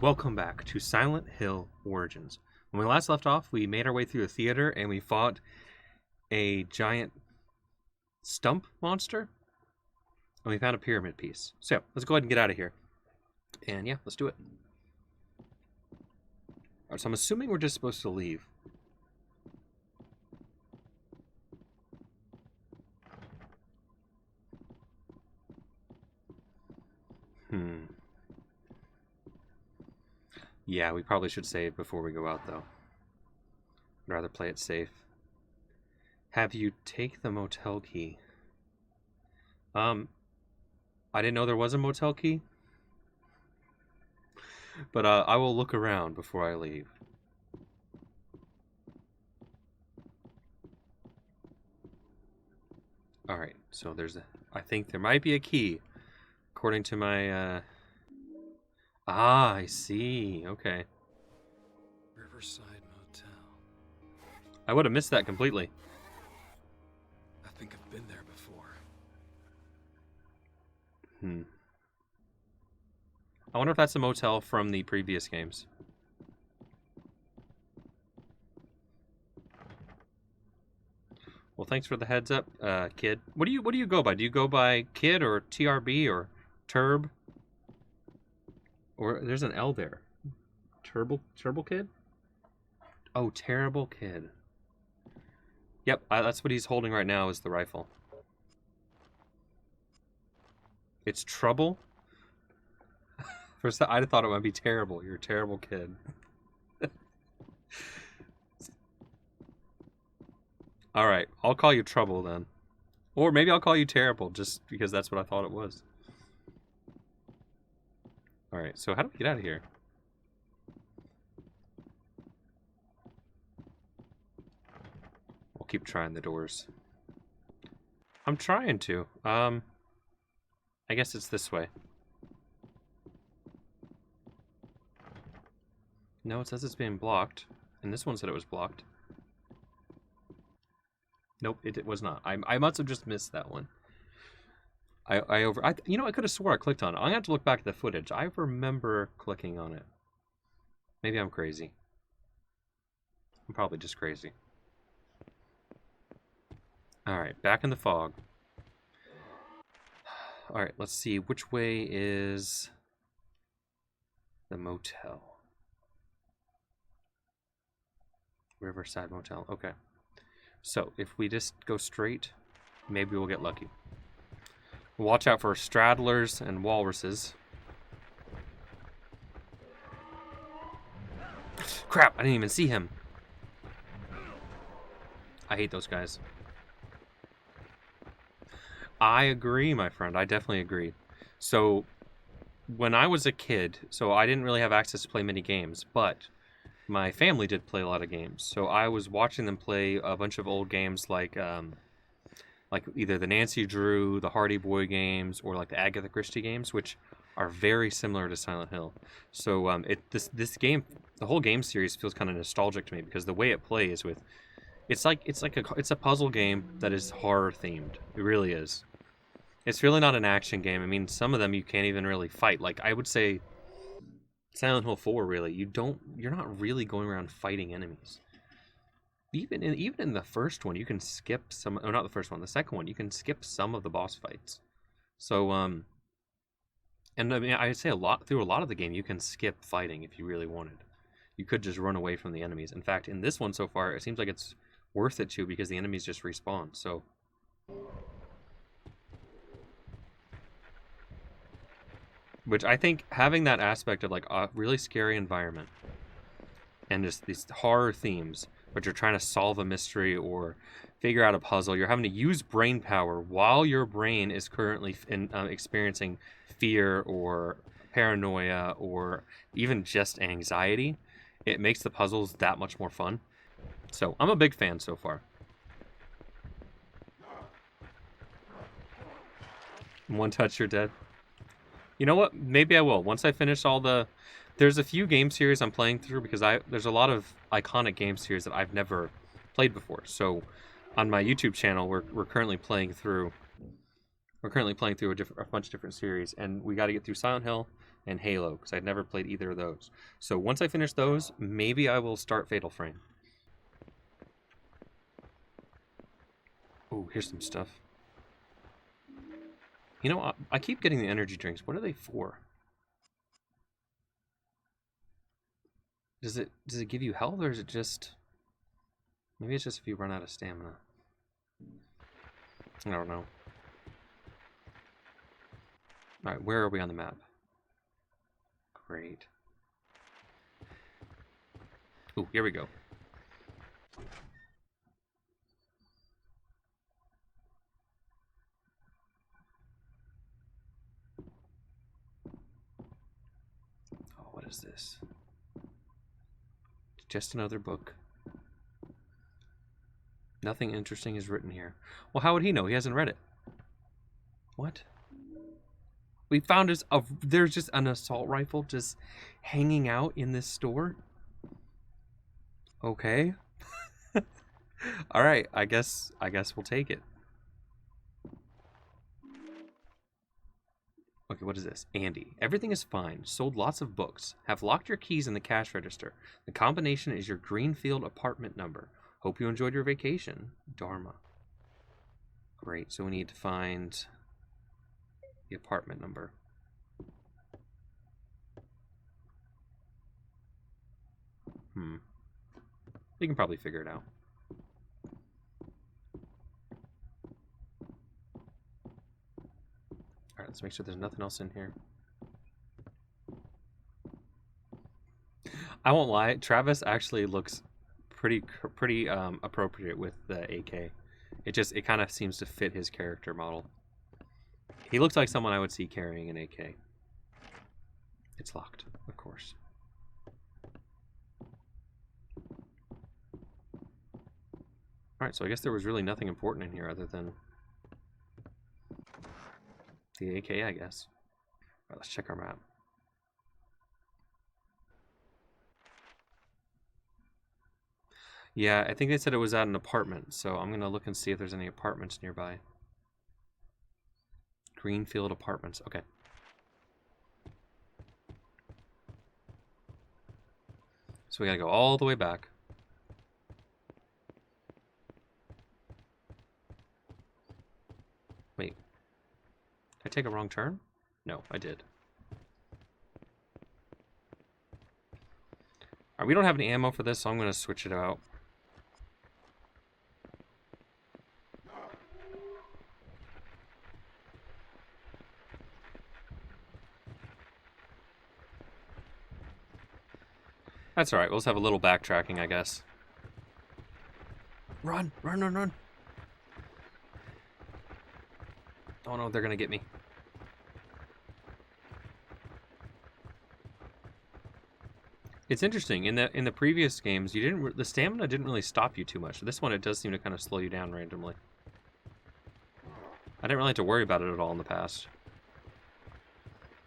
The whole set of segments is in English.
Welcome back to Silent Hill Origins. When we last left off, we made our way through a theater and we fought a giant stump monster. And we found a pyramid piece. So, let's go ahead and get out of here. And yeah, let's do it. Alright, so I'm assuming we're just supposed to leave. Yeah, we probably should save before we go out, though. I'd rather play it safe. Have you take the motel key? I didn't know there was a motel key. But I will look around before I leave. Alright, so I think there might be a key. According to my, I see. Okay. Riverside Motel. I would have missed that completely. I think I've been there before. I wonder if that's a motel from the previous games. Well, thanks for the heads up, kid. What do you go by? Do you go by kid or TRB or Turb? Or there's an L there. Turbo kid? Oh, terrible kid. Yep, that's what he's holding right now is the rifle. It's trouble? First, I thought it might be terrible. You're a terrible kid. Alright, I'll call you Trouble then. Or maybe I'll call you Terrible, just because that's what I thought it was. Alright, so how do we get out of here? We'll keep trying the doors. I'm trying to. I guess it's this way. No, it says it's being blocked. And this one said it was blocked. Nope, it was not. I must have just missed that one. You know, I could have swore I clicked on it. I'm gonna have to look back at the footage. I remember clicking on it. Maybe I'm crazy. I'm probably just crazy. Alright, back in the fog. Alright, let's see. Which way is the motel? Riverside Motel. Okay. So, if we just go straight, maybe we'll get lucky. Watch out for straddlers and walruses. Crap, I didn't even see him. I hate those guys. I agree, my friend. I definitely agree. So, when I was a kid, so I didn't really have access to play many games, but my family did play a lot of games. So I was watching them play a bunch of old games like either the Nancy Drew, the Hardy Boy games, or like the Agatha Christie games, which are very similar to Silent Hill. So this game, the whole game series feels kind of nostalgic to me because the way it plays with, it's a puzzle game that is horror themed. It really is. It's really not an action game. I mean, some of them you can't even really fight. Like I would say, Silent Hill 4, really, you're not really going around fighting enemies. Even in the first one, you can skip some. Oh, not the first one. The second one, you can skip some of the boss fights. So, and I mean, I'd say through a lot of the game, you can skip fighting if you really wanted. You could just run away from the enemies. In fact, in this one so far, it seems like it's worth it to because the enemies just respawn. So, which I think having that aspect of like a really scary environment and just these horror themes, but you're trying to solve a mystery or figure out a puzzle. You're having to use brain power while your brain is currently experiencing fear or paranoia or even just anxiety. It makes the puzzles that much more fun. So I'm a big fan so far. One touch, you're dead. You know what? Maybe I will. Once I finish all the... There's a few game series I'm playing through because there's a lot of iconic game series that I've never played before. So on my YouTube channel, we're currently playing through a bunch of different series, and we got to get through Silent Hill and Halo, because I'd never played either of those. So once I finish those, maybe I will start Fatal Frame. Oh, here's some stuff. You know, I keep getting the energy drinks. What are they for? Does it give you health, or is it just... Maybe it's just if you run out of stamina. I don't know. Alright, where are we on the map? Great. Ooh, here we go. Oh, what is this? Just another book. Nothing interesting is written here. Well, how would he know? He hasn't read it. What? We found there's just an assault rifle just hanging out in this store? Okay. All right, I guess we'll take it. Okay, what is this? Andy. Everything is fine. Sold lots of books. Have locked your keys in the cash register. The combination is your Greenfield apartment number. Hope you enjoyed your vacation. Dharma. Great, so we need to find the apartment number. We can probably figure it out. Alright, let's make sure there's nothing else in here. I won't lie, Travis actually looks pretty appropriate with the AK. It kind of seems to fit his character model. He looks like someone I would see carrying an AK. It's locked, of course. Alright, so I guess there was really nothing important in here other than the AK, I guess. Alright, let's check our map. Yeah, I think they said it was at an apartment, so I'm going to look and see if there's any apartments nearby. Greenfield Apartments, okay. So we gotta go all the way back. Wait. Did I take a wrong turn? No, I did. Alright, we don't have any ammo for this, so I'm gonna switch it out. That's alright, we'll just have a little backtracking, I guess. Run! Run, run, run! Oh no, they're gonna get me. It's interesting, in the previous games, the stamina didn't really stop you too much. This one, it does seem to kind of slow you down randomly. I didn't really have to worry about it at all in the past.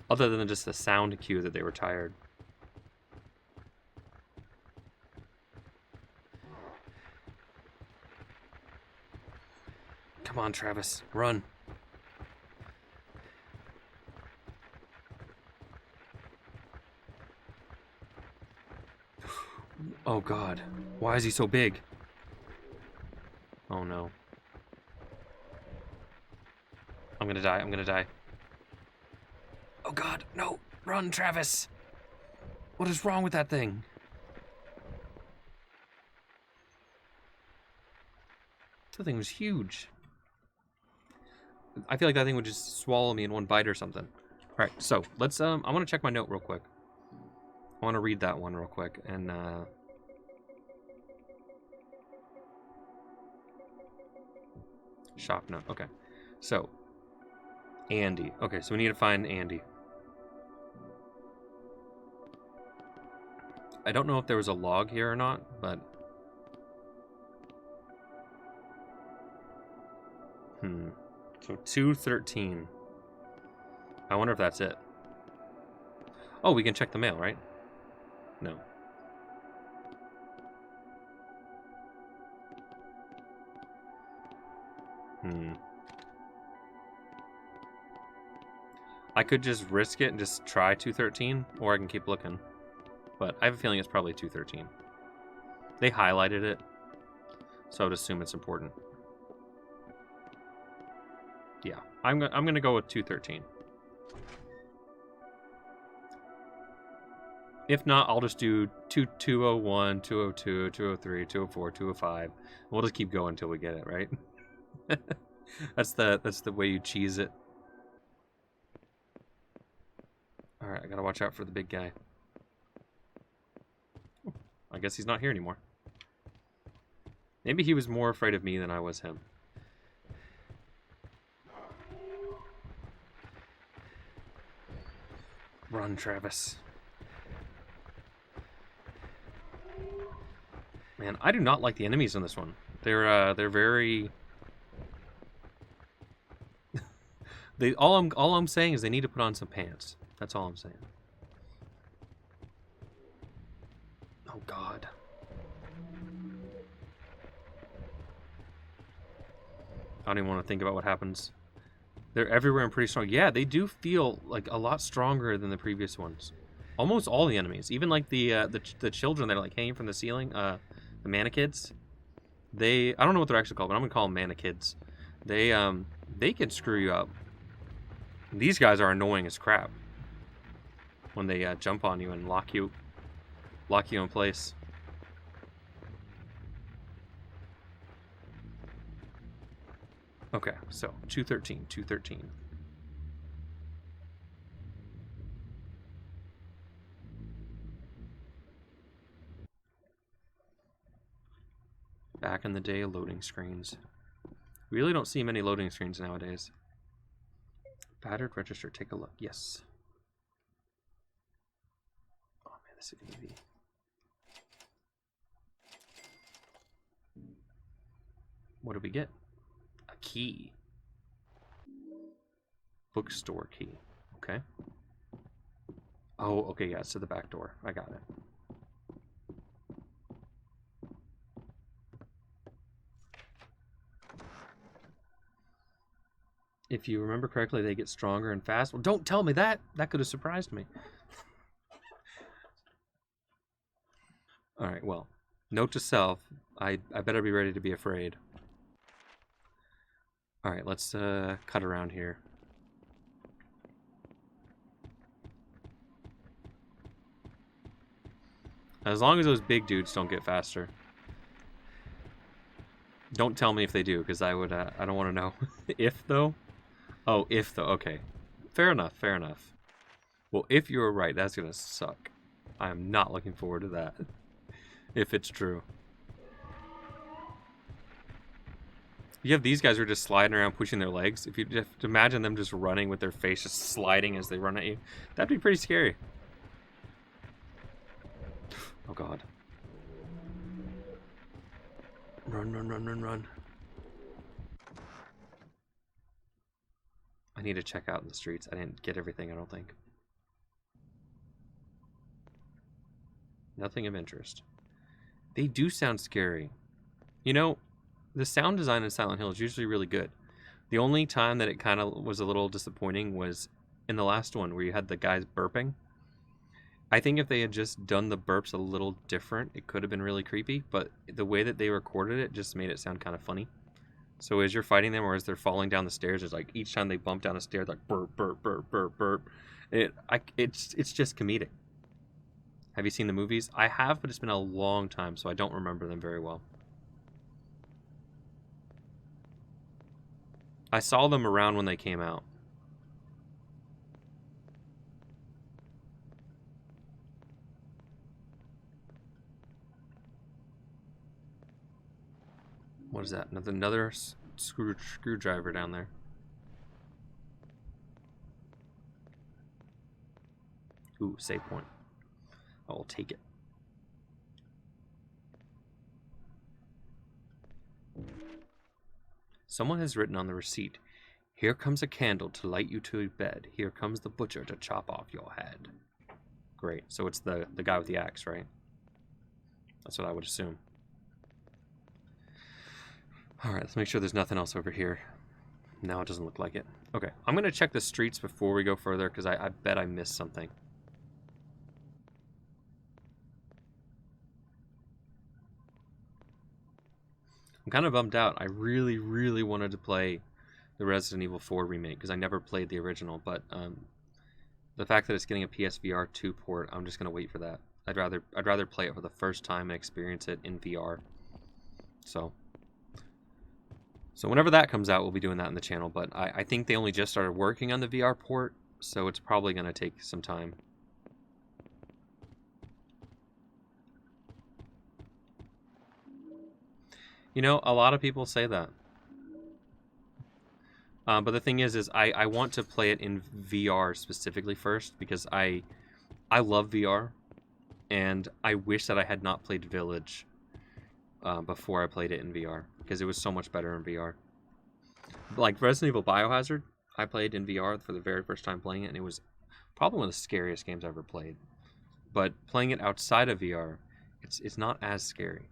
Other than just the sound cue that they were tired. Come on, Travis, run. Oh god, why is he so big? Oh no. I'm gonna die, I'm gonna die. Oh god, no! Run, Travis! What is wrong with that thing? That thing was huge. I feel like that thing would just swallow me in one bite or something. Alright, so let's I wanna check my note real quick. I wanna read that one real quick and shop note, okay. So Andy. Okay, so we need to find Andy. I don't know if there was a log here or not, but so 213. I wonder if that's it. Oh, we can check the mail, right? No. I could just risk it and just try 213, or I can keep looking. But I have a feeling it's probably 213. They highlighted it, so I would assume it's important. Yeah, I'm gonna go with 213. If not, I'll just do 201, 202, 203, 204, 205. We'll just keep going until we get it, right? That's the way you cheese it. Alright, I gotta watch out for the big guy. I guess he's not here anymore. Maybe he was more afraid of me than I was him. Run, Travis. Man, I do not like the enemies in this one. They're very... all I'm saying is they need to put on some pants. That's all I'm saying. Oh God. I don't even want to think about what happens. They're everywhere and pretty strong. Yeah, they do feel like a lot stronger than the previous ones. Almost all the enemies, even like the children that are like hanging from the ceiling, the mannequids. I don't know what they're actually called, but I'm gonna call them mannequids. They can screw you up. These guys are annoying as crap when they jump on you and lock you in place. Okay, so 213, 213. Back in the day, loading screens. We really don't see many loading screens nowadays. Battered register, take a look. Yes. Oh man, this is gonna be... What did we get? A key. Bookstore key. Okay. Oh, okay, yeah, it's to the back door. I got it. If you remember correctly, they get stronger and fast. Well, don't tell me that. That could have surprised me. All right, well, note to self, I better be ready to be afraid. All right, let's cut around here. As long as those big dudes don't get faster. Don't tell me if they do, because I don't want to know. If, though? Oh, if, though. Okay. Fair enough, fair enough. Well, if you were right, that's going to suck. I am not looking forward to that. If it's true. You have these guys who are just sliding around, pushing their legs. If you just imagine them just running with their face just sliding as they run at you, that'd be pretty scary. Oh God. Run, run, run, run, run. I need to check out in the streets. I didn't get everything, I don't think. Nothing of interest. They do sound scary. You know, the sound design in Silent Hill is usually really good. The only time that it kind of was a little disappointing was in the last one where you had the guys burping. I think if they had just done the burps a little different, it could have been really creepy, but the way that they recorded it just made it sound kind of funny. So as you're fighting them or as they're falling down the stairs, it's like each time they bump down the stairs, like burp, burp, burp, burp, burp. It's just comedic. Have you seen the movies? I have, but it's been a long time, so I don't remember them very well. I saw them around when they came out. What is that? Another screwdriver down there. Ooh, save point. I will take it. Someone has written on the receipt, "Here comes a candle to light you to bed. Here comes the butcher to chop off your head." Great. So it's the guy with the axe, right? That's what I would assume. Alright, let's make sure there's nothing else over here. No, it doesn't look like it. Okay, I'm going to check the streets before we go further, because I bet I missed something. I'm kind of bummed out. I really, really wanted to play the Resident Evil 4 remake, because I never played the original, but the fact that it's getting a PSVR 2 port, I'm just going to wait for that. I'd rather play it for the first time and experience it in VR. So whenever that comes out, we'll be doing that in the channel, but I think they only just started working on the VR port, so it's probably going to take some time. You know, a lot of people say that. But the thing is I want to play it in VR specifically first, because I love VR, and I wish that I had not played Village before I played it in VR, because it was so much better in VR. Like Resident Evil Biohazard, I played in VR for the very first time playing it, and it was probably one of the scariest games I ever played. But playing it outside of VR, it's not as scary.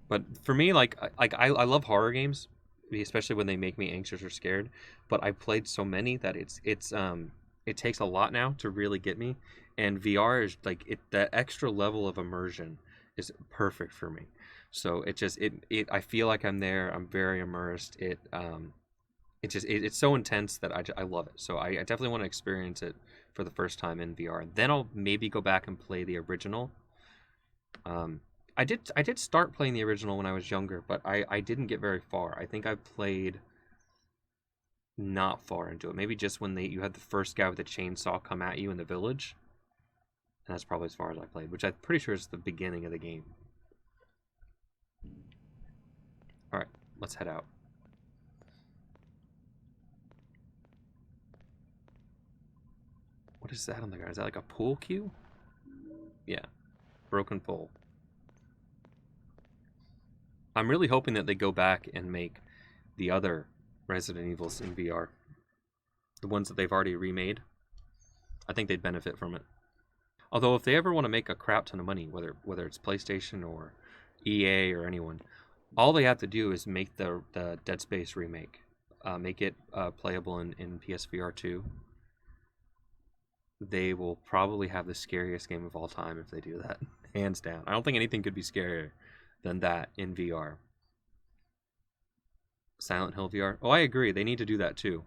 But for me, I love horror games, especially when they make me anxious or scared. But I played so many that it takes a lot now to really get me. And VR is like that extra level of immersion is perfect for me. So I feel like I'm there. I'm very immersed. It's so intense that I love it. So I definitely want to experience it for the first time in VR. Then I'll maybe go back and play the original. I did start playing the original when I was younger, but I didn't get very far. I think I played not far into it. Maybe just when you had the first guy with the chainsaw come at you in the village. And that's probably as far as I played, which I'm pretty sure is the beginning of the game. Alright, let's head out. What is that on the ground? Is that like a pool cue? Yeah. Broken pole. I'm really hoping that they go back and make the other Resident Evils in VR. The ones that they've already remade. I think they'd benefit from it. Although if they ever want to make a crap ton of money, whether it's PlayStation or EA or anyone, all they have to do is make the Dead Space remake. Make it playable in PSVR 2. They will probably have the scariest game of all time if they do that. Hands down. I don't think anything could be scarier than that in VR. Silent Hill VR. Oh, I agree. They need to do that too.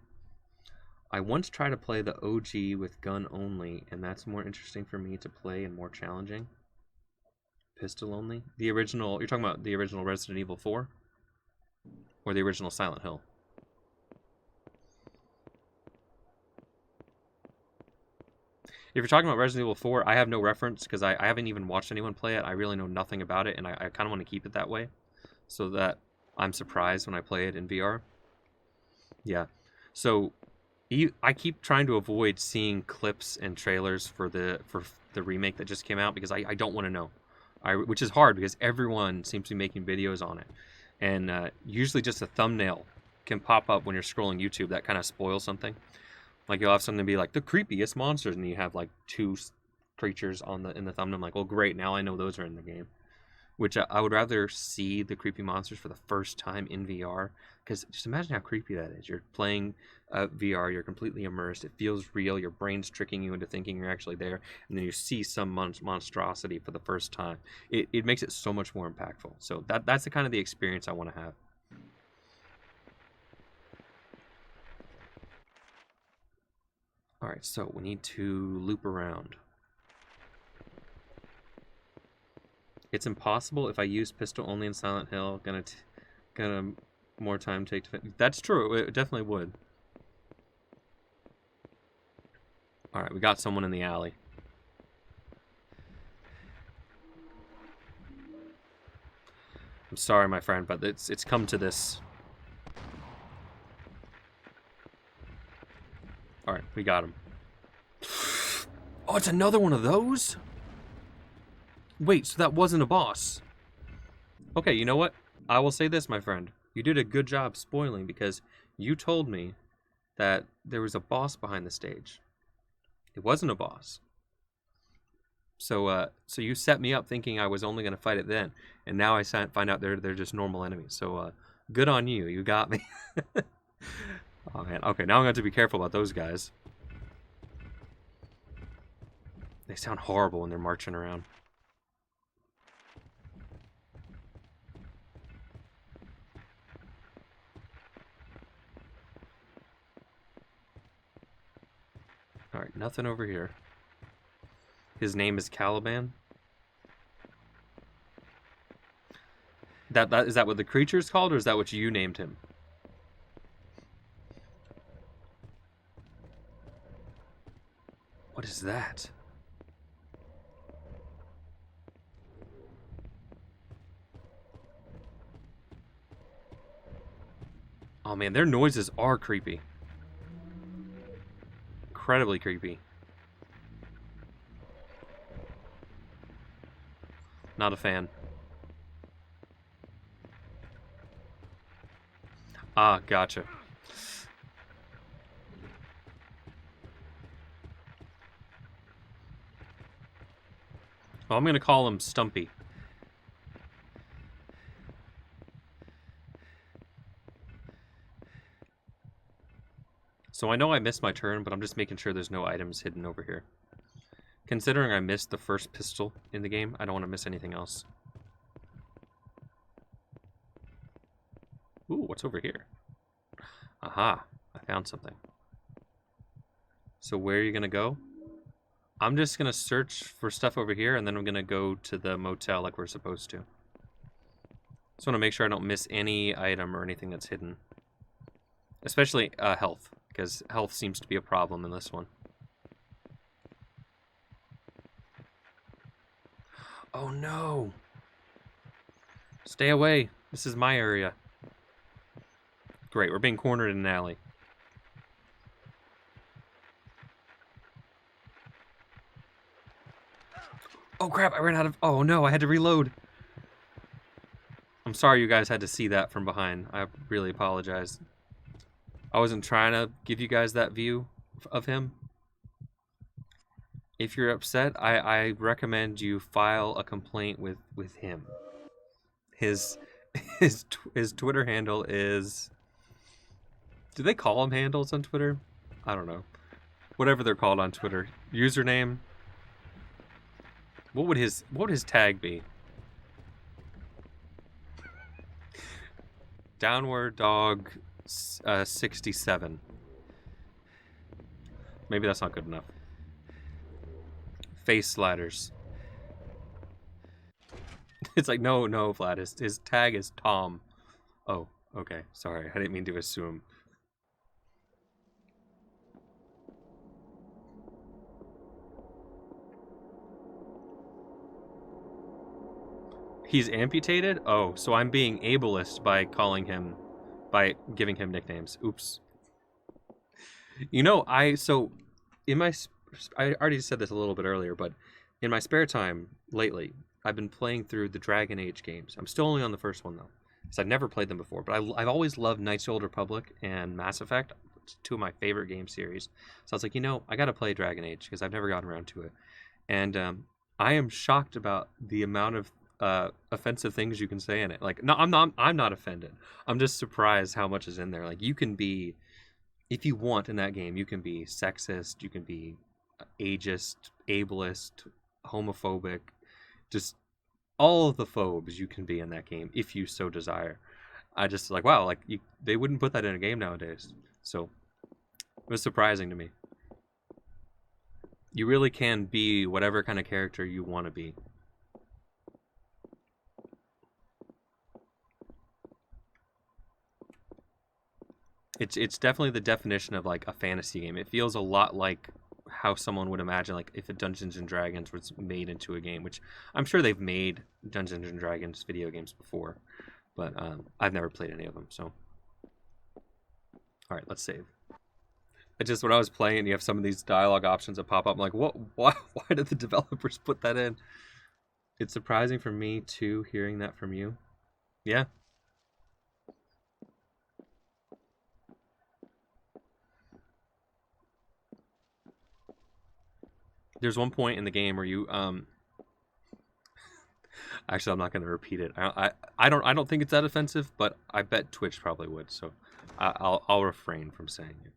I once tried to play the OG with gun only, and that's more interesting for me to play and more challenging. Pistol only? The original, you're talking about the original Resident Evil 4? Or the original Silent Hill? If you're talking about Resident Evil 4, I have no reference because I haven't even watched anyone play it. I really know nothing about it, and I kind of want to keep it that way so that I'm surprised when I play it in VR. Yeah. So I keep trying to avoid seeing clips and trailers for the remake that just came out because I don't want to know. Which is hard because everyone seems to be making videos on it. And usually just a thumbnail can pop up when you're scrolling YouTube that kind of spoils something. Like you'll have something be like the creepiest monsters, and you have like 2 creatures in the thumbnail. I'm like, well, great, now I know those are in the game. Which I would rather see the creepy monsters for the first time in VR, because just imagine how creepy that is. You're playing VR, you're completely immersed, it feels real, your brain's tricking you into thinking you're actually there, and then you see some monstrosity for the first time. It makes it so much more impactful. So that's the kind of the experience I want to have. Alright, so we need to loop around. It's impossible if I use pistol only in Silent Hill. Gonna more time take to... That's true, it definitely would. Alright, we got someone in the alley. I'm sorry, my friend, but it's come to this. Alright, we got him. Oh, it's another one of those? Wait, so that wasn't a boss. Okay, you know what? I will say this, my friend. You did a good job spoiling because you told me that there was a boss behind the stage. It wasn't a boss. So you set me up thinking I was only gonna fight it then, and now I find out they're just normal enemies. So good on you. You got me. Oh man. Okay, now I'm gonna have to be careful about those guys. They sound horrible when they're marching around. Alright, nothing over here. His name is Caliban. Is that what the creature's called, or is that what you named him? What is that? Oh man, their noises are creepy. Incredibly creepy. Not a fan. Ah, gotcha. Well, I'm gonna call him Stumpy. So I know I missed my turn, but I'm just making sure there's no items hidden over here. Considering I missed the first pistol in the game, I don't want to miss anything else. Ooh, what's over here? Aha, I found something. So where are you gonna go? I'm just gonna search for stuff over here, and then I'm gonna go to the motel like we're supposed to. Just want to make sure I don't miss any item or anything that's hidden. Especially health, because health seems to be a problem in this one. Oh no! Stay away! This is my area. Great, we're being cornered in an alley. Oh crap, I ran out of... Oh no, I had to reload. I'm sorry you guys had to see that from behind. I really apologize. I wasn't trying to give you guys that view of him. If you're upset, I recommend you file a complaint with him. His Twitter handle is... Do they call them handles on Twitter? I don't know. Whatever they're called on Twitter. Username. What would his tag be? Downward Dog 67. Maybe that's not good enough. Face sliders. It's like, no, Vlad. His tag is Tom. Oh, okay. Sorry. I didn't mean to assume. He's amputated? Oh, so I'm being ableist by giving him nicknames. Oops. You know, I already said this a little bit earlier, but in my spare time lately, I've been playing through the Dragon Age games. I'm still only on the first one though, because I've never played them before. But I've always loved Knights of the Old Republic and Mass Effect, two of my favorite game series. So I was like, I got to play Dragon Age because I've never gotten around to it, and I am shocked about the amount of offensive things you can say in it. Like, no, I'm not offended. I'm just surprised how much is in there. Like, you can be, if you want in that game, you can be sexist, you can be ageist, ableist, homophobic, just all of the phobes you can be in that game if you so desire. I just like, wow, like they wouldn't put that in a game nowadays. So it was surprising to me. You really can be whatever kind of character you want to be. It's definitely the definition of like a fantasy game. It feels a lot like how someone would imagine like if a Dungeons and Dragons was made into a game, which I'm sure they've made Dungeons and Dragons video games before, but I've never played any of them. So, all right, let's save. It just when I was playing, you have some of these dialogue options that pop up. I'm like, what? Why did the developers put that in? It's surprising for me too, hearing that from you. Yeah. There's one point in the game where you Actually, I'm not going to repeat it. I don't think it's that offensive, but I bet Twitch probably would. So I'll refrain from saying it.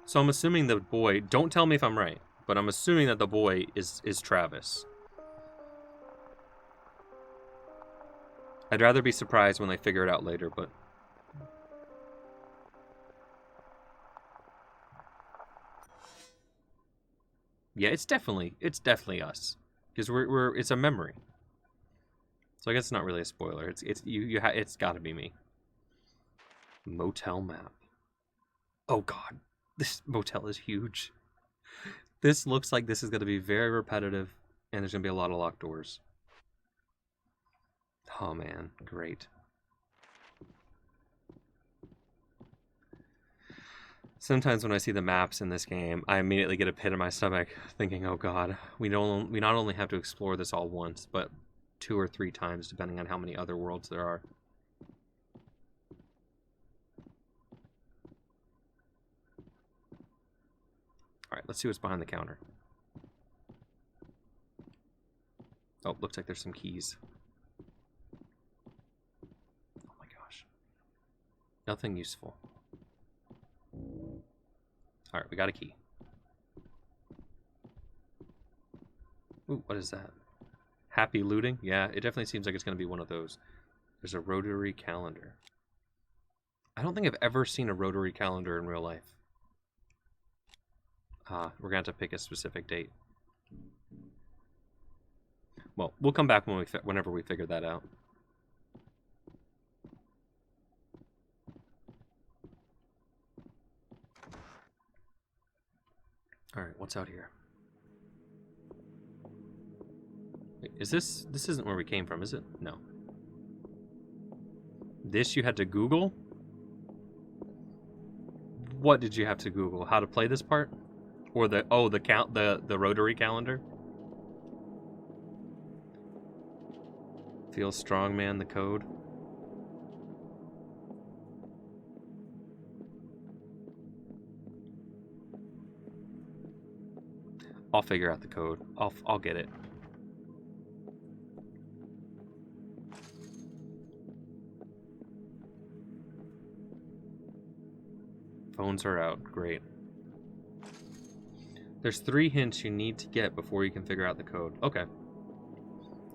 So I'm assuming the boy. Don't tell me if I'm right, but I'm assuming that the boy is Travis. I'd rather be surprised when they figure it out later, but. Yeah, it's definitely us, because it's a memory. So I guess it's not really a spoiler. It's got to be me. Motel map. Oh god, this motel is huge. This looks like this is going to be very repetitive, and there's going to be a lot of locked doors. Oh man, great. Sometimes when I see the maps in this game, I immediately get a pit in my stomach, thinking, "Oh God, we not only have to explore this all once, but 2 or 3 times, depending on how many other worlds there are." All right, let's see what's behind the counter. Oh, looks like there's some keys. Oh my gosh, nothing useful. All right, we got a key. Ooh, what is that? Happy looting? Yeah, it definitely seems like it's going to be one of those. There's a rotary calendar. I don't think I've ever seen a rotary calendar in real life. We're going to have to pick a specific date. Well, we'll come back whenever we figure that out. All right, what's out here? Wait, is this isn't where we came from, is it? No. This you had to Google? What did you have to Google? How to play this part? Or the rotary calendar? Feel strong, man, the code. I'll figure out the code. I'll get it. Phones are out. Great. There's 3 hints you need to get before you can figure out the code. Okay.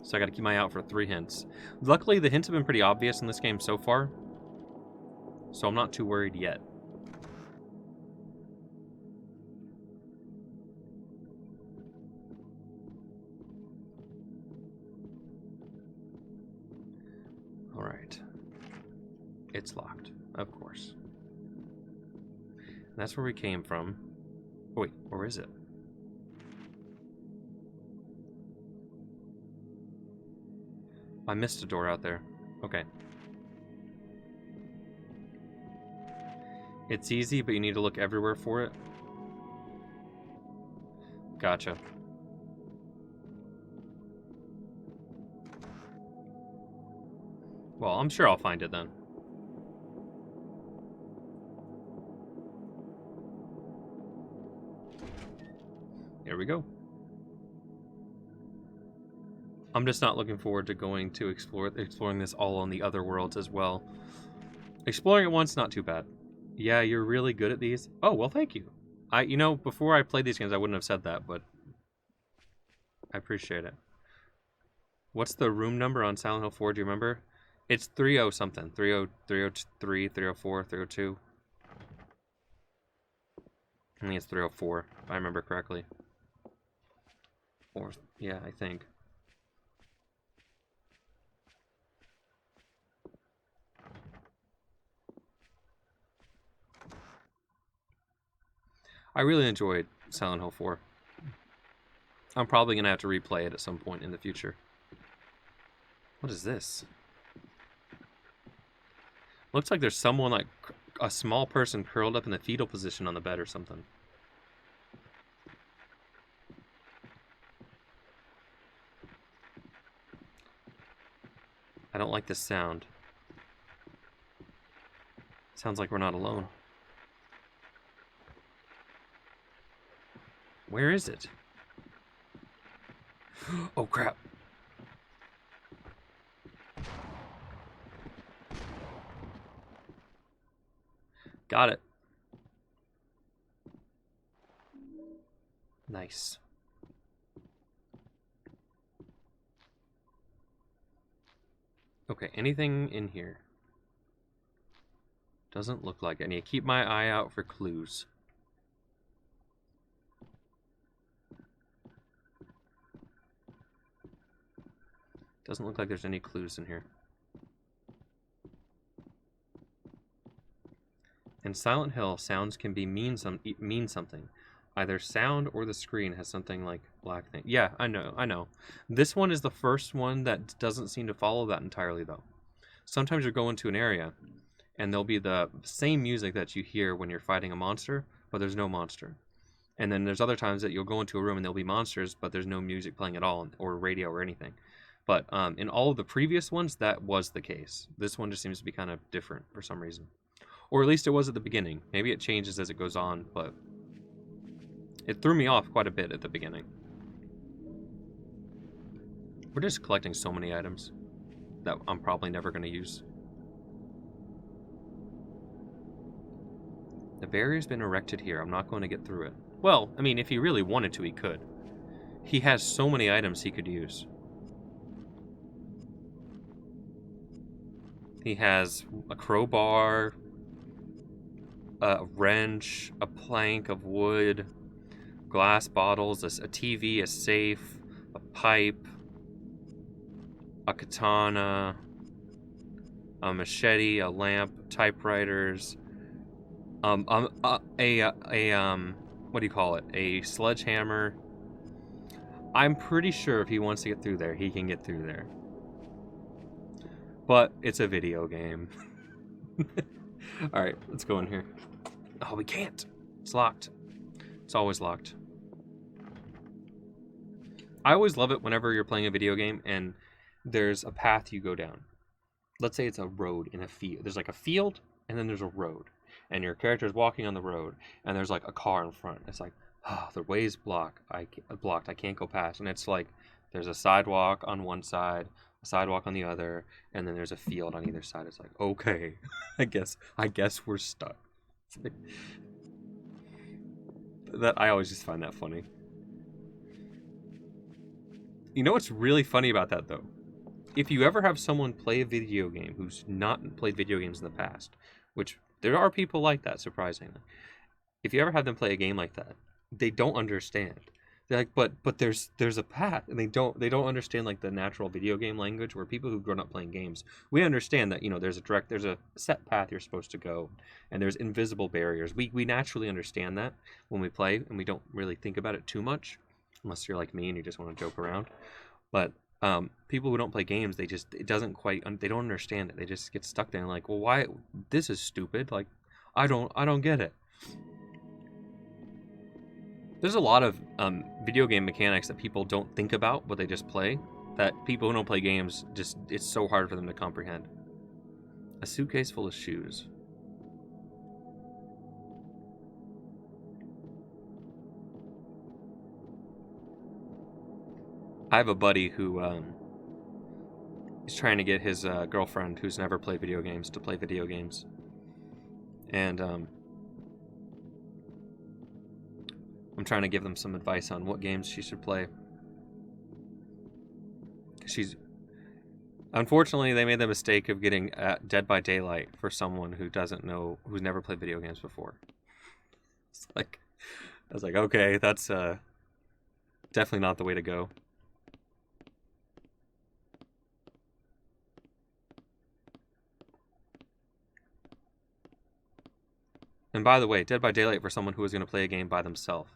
So I gotta keep my eye out for 3 hints. Luckily, the hints have been pretty obvious in this game so far, so I'm not too worried yet. Alright. It's locked, of course. And that's where we came from. Oh, wait, where is it? I missed a door out there. Okay. It's easy, but you need to look everywhere for it. Gotcha. Well, I'm sure I'll find it then. Here we go. I'm just not looking forward to going to exploring this all on the other worlds as well. Exploring it once, not too bad. Yeah, you're really good at these. Oh, well, thank you. Before I played these games, I wouldn't have said that, but I appreciate it. What's the room number on Silent Hill 4? Do you remember? It's 30 something. 30, 303, 304, 302. I think it's 304, if I remember correctly. Or, yeah, I think. I really enjoyed Silent Hill 4. I'm probably going to have to replay it at some point in the future. What is this? Looks like there's someone, like a small person curled up in the fetal position on the bed or something. I don't like this sound. Sounds like we're not alone. Where is it? Oh, crap. Got it. Nice. Okay, anything in here? Doesn't look like any. Keep my eye out for clues. Doesn't look like there's any clues in here. In Silent Hill, sounds can be mean something. Either sound or the screen has something like black thing. Yeah, I know. This one is the first one that doesn't seem to follow that entirely, though. Sometimes you'll go into an area, and there'll be the same music that you hear when you're fighting a monster, but there's no monster. And then there's other times that you'll go into a room and there'll be monsters, but there's no music playing at all, or radio or anything. But in all of the previous ones, that was the case. This one just seems to be kind of different for some reason. Or at least it was at the beginning. Maybe it changes as it goes on, but it threw me off quite a bit at the beginning. We're just collecting so many items that I'm probably never going to use. The barrier's been erected here. I'm not going to get through it. Well, I mean, if he really wanted to, he could. He has so many items he could use. He has a crowbar, a wrench, a plank of wood, glass bottles, a TV, a safe, a pipe, a katana, a machete, a lamp, typewriters, what do you call it? A sledgehammer. I'm pretty sure if he wants to get through there, he can get through there. But it's a video game. Alright, let's go in here. Oh, we can't. It's locked. It's always locked. I always love it whenever you're playing a video game and there's a path you go down. Let's say it's a road in a field. There's like a field and then there's a road. And your character is walking on the road and there's like a car in front. It's like, oh, the way's blocked. I can't go past. And it's like there's a sidewalk on one side, a sidewalk on the other, and then there's a field on either side. It's like, okay, I guess we're stuck. Like, that I always just find that funny. You know what's really funny about that though? If you ever have someone play a video game who's not played video games in the past, which there are people like that, surprisingly. If you ever have them play a game like that, they don't understand. They're like, but there's a path, and they don't understand like the natural video game language. Where people who've grown up playing games, we understand that there's a set path you're supposed to go, and there's invisible barriers. We naturally understand that when we play, and we don't really think about it too much, unless you're like me and you just want to joke around. But people who don't play games, they don't understand it. They just get stuck there and like, well, why? This is stupid. Like, I don't get it. There's a lot of video game mechanics that people don't think about, but they just play. That people who don't play games, it's so hard for them to comprehend. A suitcase full of shoes. I have a buddy who is trying to get his girlfriend, who's never played video games, to play video games. And I'm trying to give them some advice on what games she should play. Unfortunately, they made the mistake of getting Dead by Daylight for someone who's never played video games before. I was like, okay, that's definitely not the way to go. And by the way, Dead by Daylight for someone who was going to play a game by themselves.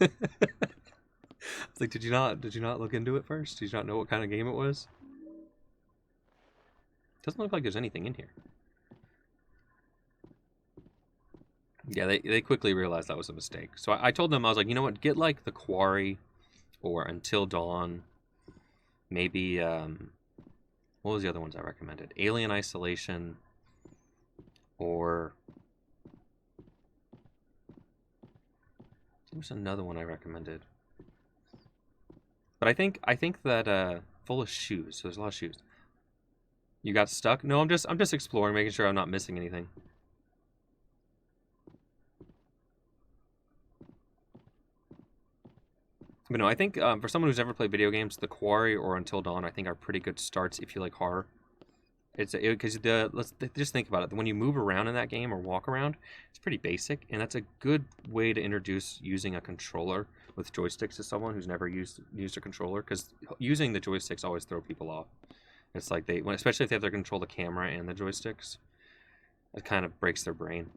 It's like, did you not look into it first? Did you not know what kind of game it was? Doesn't look like there's anything in here. Yeah, they quickly realized that was a mistake. So I told them, I was like, you know what, get like The Quarry or Until Dawn. Maybe, what was the other ones I recommended? Alien Isolation or There was another one I recommended. But I think that full of shoes. So there's a lot of shoes. You got stuck? No, I'm just exploring, making sure I'm not missing anything. But no, I think for someone who's never played video games, The Quarry or Until Dawn, I think are pretty good starts if you like horror. It's because let's just think about it. When you move around in that game or walk around, it's pretty basic, and that's a good way to introduce using a controller with joysticks to someone who's never used a controller. Because using the joysticks always throw people off. It's like especially if they have to control the camera and the joysticks, it kind of breaks their brain.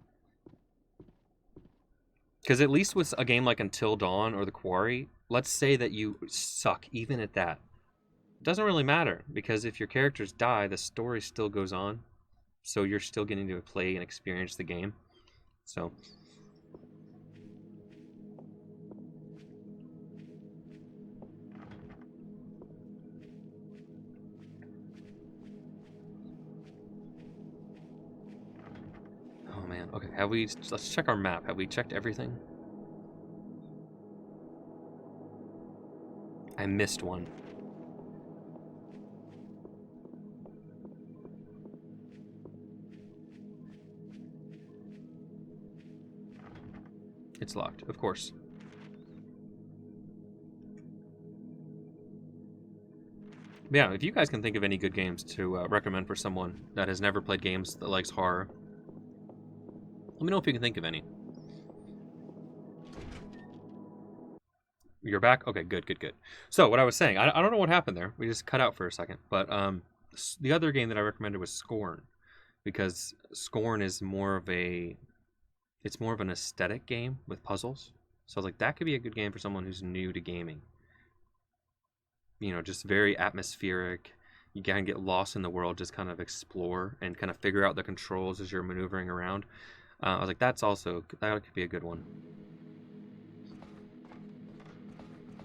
Because at least with a game like Until Dawn or The Quarry, let's say that you suck even at that. It doesn't really matter, because if your characters die, the story still goes on. So you're still getting to play and experience the game. So... oh man, okay, let's check our map. Have we checked everything? I missed one. It's locked, of course. But yeah, if you guys can think of any good games to recommend for someone that has never played games that likes horror, let me know if you can think of any. You're back? Okay, good, good, good. So what I was saying, I don't know what happened there. We just cut out for a second. But the other game that I recommended was Scorn, because Scorn is more of an aesthetic game with puzzles. So I was like, that could be a good game for someone who's new to gaming. You know, just very atmospheric. You can get lost in the world, just kind of explore and kind of figure out the controls as you're maneuvering around. I was like, that could be a good one.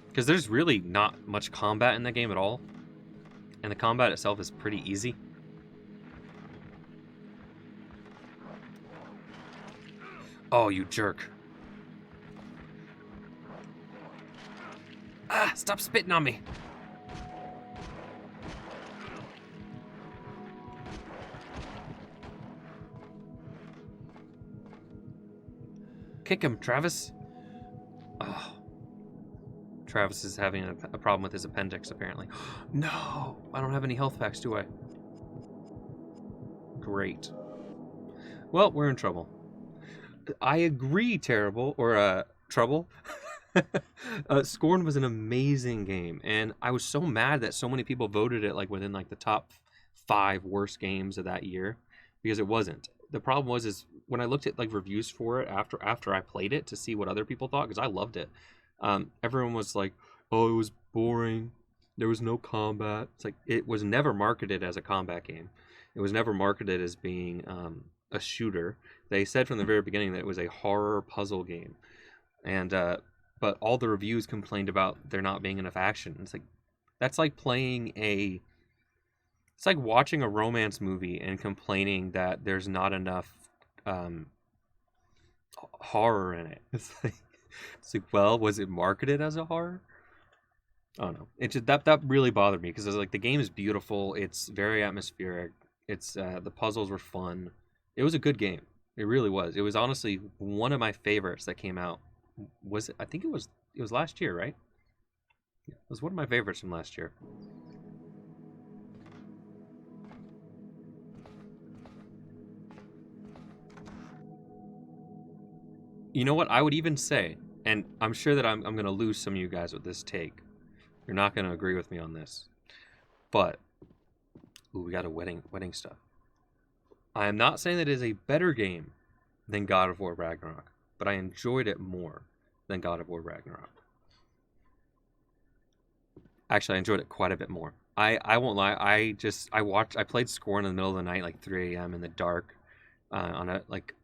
Because there's really not much combat in the game at all. And the combat itself is pretty easy. Oh, you jerk. Ah, stop spitting on me. Kick him, Travis. Oh. Travis is having a problem with his appendix, apparently. No! I don't have any health packs, do I? Great. Well, we're in trouble. I agree, Trouble. Scorn was an amazing game, and I was so mad that so many people voted it like within like the top 5 worst games of that year, because it wasn't. The problem is when I looked at like reviews for it after I played it to see what other people thought, because I loved it. Everyone was like, "Oh, it was boring. There was no combat." It's like it was never marketed as a combat game. It was never marketed as being a shooter. They said from the very beginning that it was a horror puzzle game, and but all the reviews complained about there not being enough action. It's like that's like it's like watching a romance movie and complaining that there's not enough horror in it. It's like, well, was it marketed as a horror? I don't know. It just that really bothered me because like the game is beautiful. It's very atmospheric. It's the puzzles were fun. It was a good game. It really was. It was honestly one of my favorites that came out. Was it? I think it was last year, right? Yeah, it was one of my favorites from last year. You know what? I would even say, and I'm sure that I'm going to lose some of you guys with this take. You're not going to agree with me on this. But, ooh, we got a wedding stuff. I am not saying that it is a better game than God of War Ragnarok, but I enjoyed it more than God of War Ragnarok. Actually, I enjoyed it quite a bit more. I won't lie. I played Scorn in the middle of the night, like 3 a.m. in the dark, on a like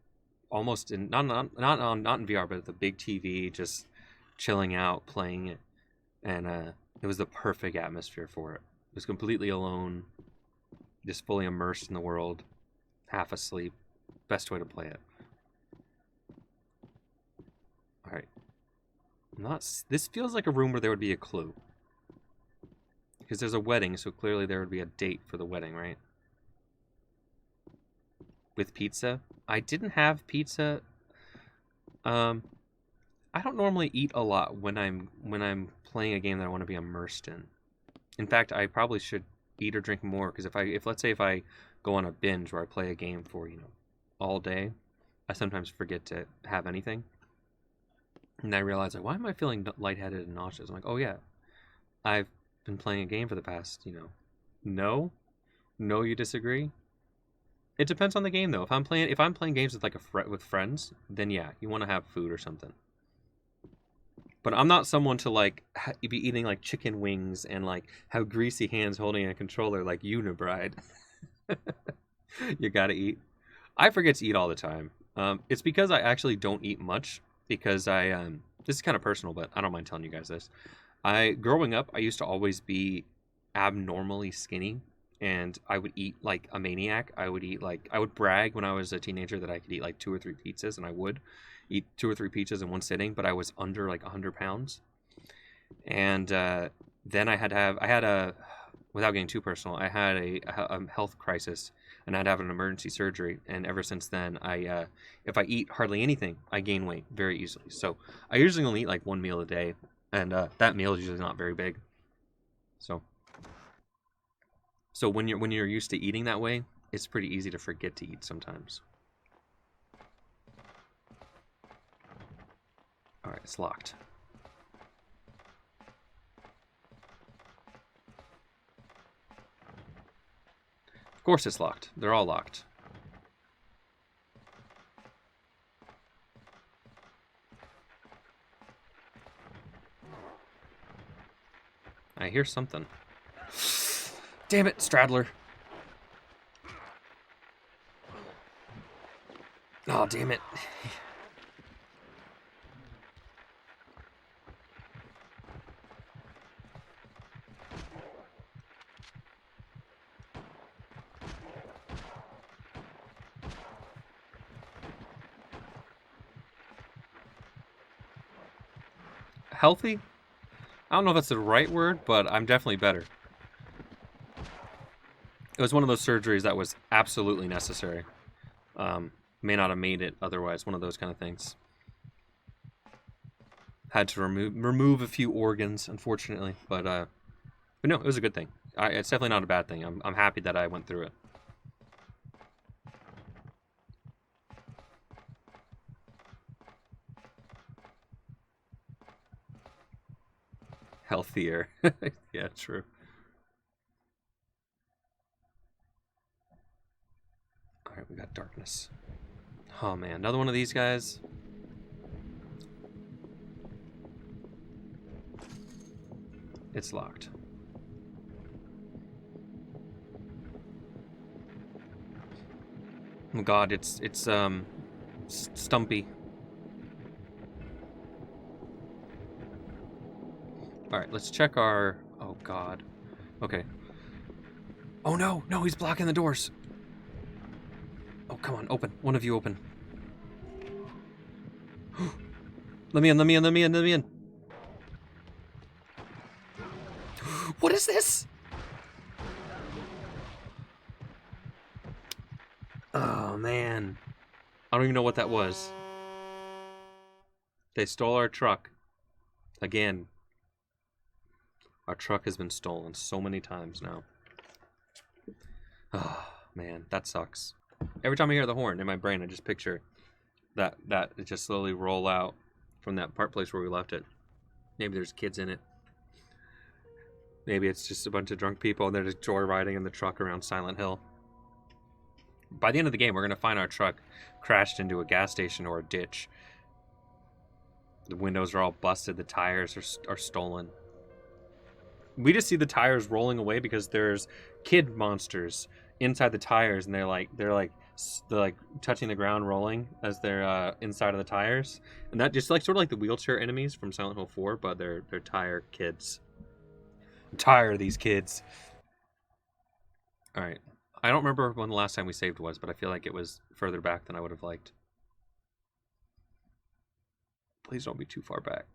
almost in not in VR, but the big TV, just chilling out, playing it, and it was the perfect atmosphere for it. It was completely alone, just fully immersed in the world, half asleep. Best way to play it. All right. This feels like a room where there would be a clue. Because there's a wedding, so clearly there would be a date for the wedding, right? With pizza. I didn't have pizza. I don't normally eat a lot when I'm playing a game that I want to be immersed in. In fact, I probably should eat or drink more because if let's say if I go on a binge where I play a game for, all day, I sometimes forget to have anything. And I realize, like, why am I feeling lightheaded and nauseous? I'm like, oh yeah, I've been playing a game for the past, No? No, you disagree? It depends on the game though. If I'm playing games with with friends, then yeah, you want to have food or something. But I'm not someone to like be eating like chicken wings and like have greasy hands holding a controller like Unibride. You gotta eat. I forget to eat all the time. It's because I actually don't eat much because this is kind of personal, but I don't mind telling you guys this. Growing up, I used to always be abnormally skinny, and I would eat like a maniac. I would brag when I was a teenager that I could eat like 2 or 3 pizzas, and I would eat 2 or 3 pizzas in one sitting, but I was under like 100 pounds. And then I had a, without getting too personal, I had a health crisis, and I had to have an emergency surgery. And ever since then, if I eat hardly anything, I gain weight very easily. So I usually only eat like one meal a day, and that meal is usually not very big. So when you're used to eating that way, it's pretty easy to forget to eat sometimes. All right, it's locked. Of course it's locked. They're all locked. I hear something. Damn it, Straddler. Oh, damn it. Healthy? I don't know if that's the right word, but I'm definitely better. It was one of those surgeries that was absolutely necessary. May not have made it otherwise, one of those kind of things. Had to remove a few organs, unfortunately, but no, it was a good thing. It's definitely not a bad thing. I'm happy that I went through it. Healthier. Yeah, true. Alright, we got darkness. Oh man, another one of these guys. It's locked. Oh god, it's Stumpy. Alright, let's check our... Oh god. Okay. Oh no, no, he's blocking the doors. Oh, come on, open. One of you open. Let me in, let me in, let me in, let me in. What is this? Oh, man. I don't even know what that was. They stole our truck. Again. Our truck has been stolen so many times now. Oh, man, that sucks. Every time I hear the horn in my brain, I just picture that it just slowly roll out from that place where we left it. Maybe there's kids in it. Maybe it's just a bunch of drunk people and they're just joyriding in the truck around Silent Hill. By the end of the game, we're going to find our truck crashed into a gas station or a ditch. The windows are all busted. The tires are stolen. We just see the tires rolling away because there's kid monsters inside the tires, and they're like touching the ground, rolling as they're inside of the tires, and that just like sort of like the wheelchair enemies from Silent Hill 4, but they're tire kids. I'm tired of these kids. All right, I don't remember when the last time we saved was, but I feel like it was further back than I would have liked. Please don't be too far back.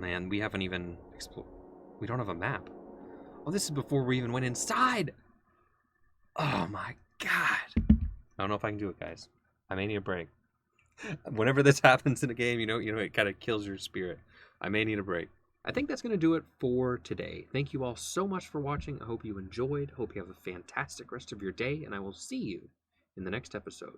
man, we haven't even explored. We don't have a map. Oh, this is before we even went inside. Oh my god. I don't know if I can do it, guys. I may need a break. Whenever this happens in a game, it kind of kills your spirit. I may need a break. I think that's going to do it for today. Thank you all so much for watching. I hope you enjoyed. Hope you have a fantastic rest of your day, and I will see you in the next episode.